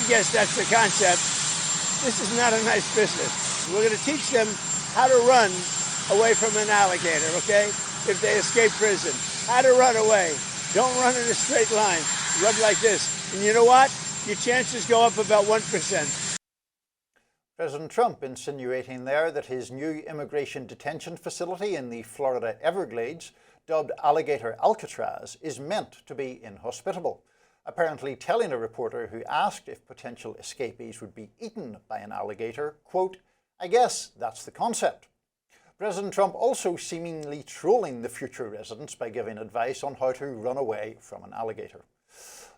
guess that's the concept. This is not a nice business. We're going to teach them how to run away from an alligator, okay? If they escape prison. How to run away. Don't run in a straight line. Run like this. And you know what? Your chances go up about 1%. President Trump insinuating there that his new immigration detention facility in the Florida Everglades, dubbed Alligator Alcatraz, is meant to be inhospitable, apparently telling a reporter who asked if potential escapees would be eaten by an alligator, quote, "I guess that's the concept." President Trump also seemingly trolling the future residents by giving advice on how to run away from an alligator.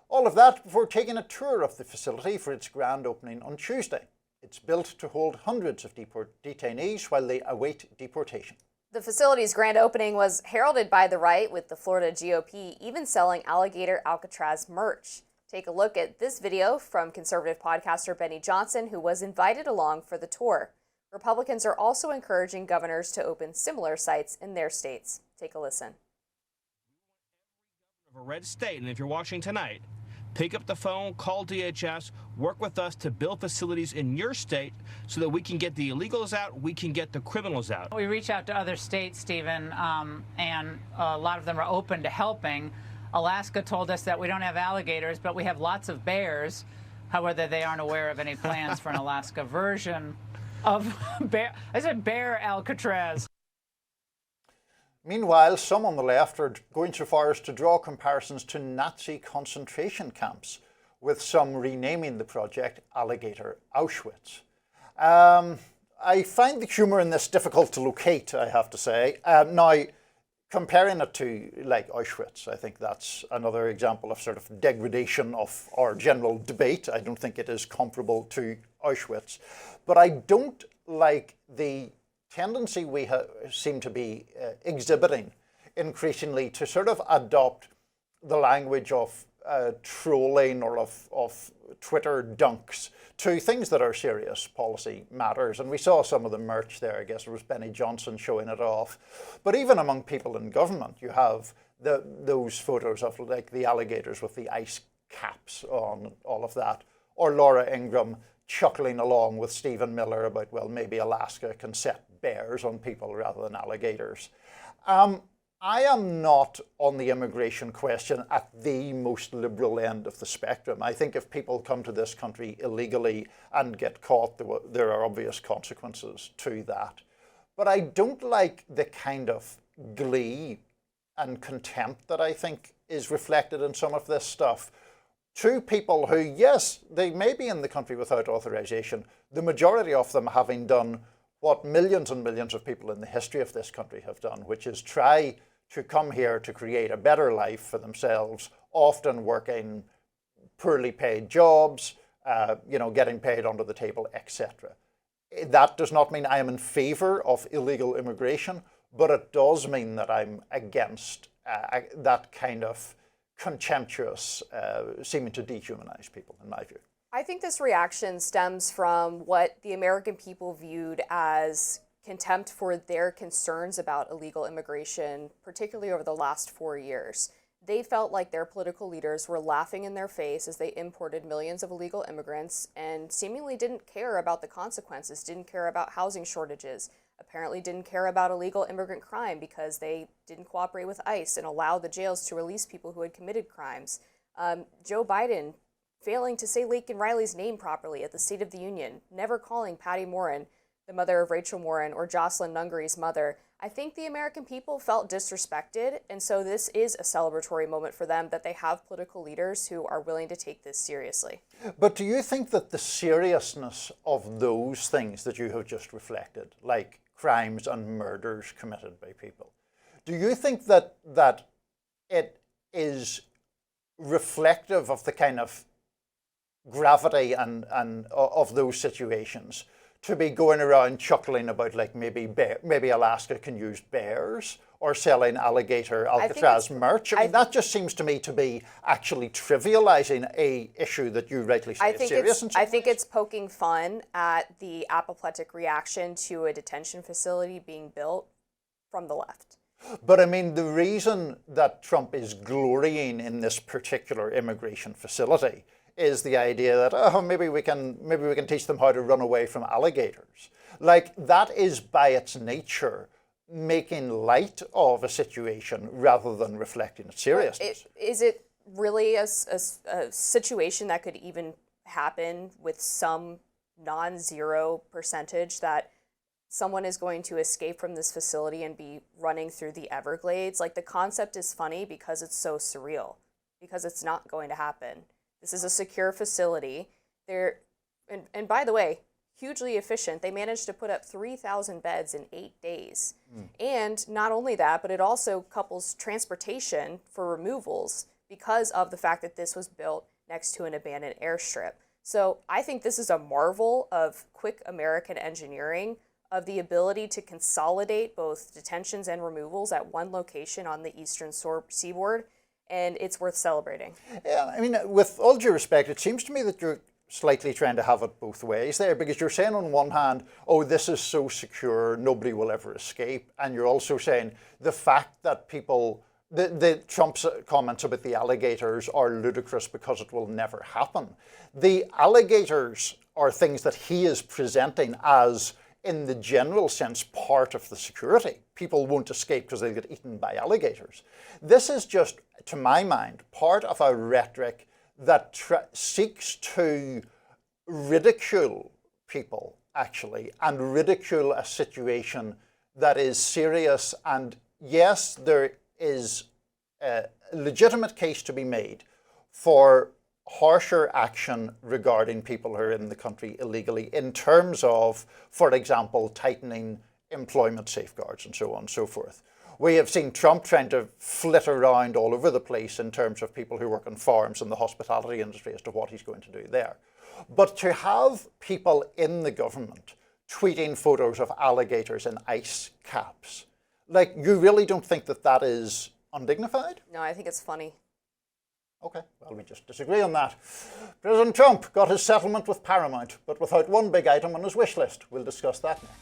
All of that before taking a tour of the facility for its grand opening on Tuesday. It's built to hold hundreds of detainees while they await deportation. The facility's grand opening was heralded by the right, with the Florida GOP even selling Alligator Alcatraz merch. Take a look at this video from conservative podcaster Benny Johnson, who was invited along for the tour. Republicans are also encouraging governors to open similar sites in their states. Take a listen. Of a red state, and if you're watching tonight, pick up the phone, call DHS, work with us to build facilities in your state so that we can get the illegals out, we can get the criminals out. We reach out to other states, Stephen, and a lot of them are open to helping. Alaska told us that we don't have alligators, but we have lots of bears. However, they aren't aware of any plans for an Alaska version of bear. I said bear Alcatraz. Meanwhile, some on the left are going so far as to draw comparisons to Nazi concentration camps, with some renaming the project Alligator Auschwitz. I find the humour in this difficult to locate, I have to say. Now, comparing it to, like, Auschwitz, I think that's another example of sort of degradation of our general debate. I don't think it is comparable to Auschwitz. But I don't like the tendency we seem to be exhibiting increasingly to sort of adopt the language of trolling or of Twitter dunks to things that are serious policy matters. And we saw some of the merch there. I guess it was Benny Johnson showing it off. But even among people in government, you have those photos of, like, the alligators with the ice caps on, all of that. Or Laura Ingraham chuckling along with Stephen Miller about, well, maybe Alaska can set bears on people rather than alligators. I am not on the immigration question at the most liberal end of the spectrum. I think if people come to this country illegally and get caught, there are obvious consequences to that. But I don't like the kind of glee and contempt that I think is reflected in some of this stuff to people who, yes, they may be in the country without authorization, the majority of them having done what millions and millions of people in the history of this country have done, which is try to come here to create a better life for themselves, often working poorly paid jobs, getting paid under the table, etc. That does not mean I am in favor of illegal immigration, but it does mean that I'm against that kind of contemptuous seeming to dehumanize people, in my view. I think this reaction stems from what the American people viewed as contempt for their concerns about illegal immigration, particularly over the last 4 years. They felt like their political leaders were laughing in their face as they imported millions of illegal immigrants and seemingly didn't care about the consequences, didn't care about housing shortages, apparently didn't care about illegal immigrant crime because they didn't cooperate with ICE and allow the jails to release people who had committed crimes. Joe Biden failing to say Laken Riley's name properly at the State of the Union, never calling Patty Morin, the mother of Rachel Morin, or Jocelyn Nungary's mother. I think the American people felt disrespected, and so this is a celebratory moment for them that they have political leaders who are willing to take this seriously. But do you think that the seriousness of those things that you have just reflected, like crimes and murders committed by people, do you think that it is reflective of the kind of gravity and of those situations to be going around chuckling about, like, maybe Alaska can use bears, or selling Alligator Alcatraz merch? I mean, that just seems to me to be actually trivializing a issue that you rightly say is serious. I think it's poking fun at the apoplectic reaction to a detention facility being built from the left. But I mean, the reason that Trump is glorying in this particular immigration facility is the idea that, oh, maybe we can teach them how to run away from alligators. Like, that is by its nature making light of a situation rather than reflecting its seriousness. Is it really a situation that could even happen with some non-zero percentage that someone is going to escape from this facility and be running through the Everglades? Like, the concept is funny because it's so surreal, because it's not going to happen. This is a secure facility. And by the way, hugely efficient. They managed to put up 3,000 beds in 8 days. And not only that, but it also couples transportation for removals because of the fact that this was built next to an abandoned airstrip. So I think this is a marvel of quick American engineering, of the ability to consolidate both detentions and removals at one location on the eastern seaboard, and it's worth celebrating. Yeah, I mean, with all due respect, it seems to me that you're slightly trying to have it both ways there, because you're saying on one hand, oh, this is so secure, nobody will ever escape, and you're also saying the fact that people, the Trump's comments about the alligators are ludicrous because it will never happen. The alligators are things that he is presenting as, in the general sense, part of the security. People won't escape because they'll get eaten by alligators. This is just, to my mind, part of a rhetoric that seeks to ridicule people, actually, and ridicule a situation that is serious. And yes, there is a legitimate case to be made for harsher action regarding people who are in the country illegally, in terms of, for example, tightening employment safeguards and so on and so forth. We have seen Trump trying to flit around all over the place in terms of people who work on farms and the hospitality industry as to what he's going to do there. But to have people in the government tweeting photos of alligators in ice caps, like, you really don't think that that is undignified? No, I think it's funny. Okay, well, we just disagree on that. President Trump got his settlement with Paramount, but without one big item on his wish list. We'll discuss that next.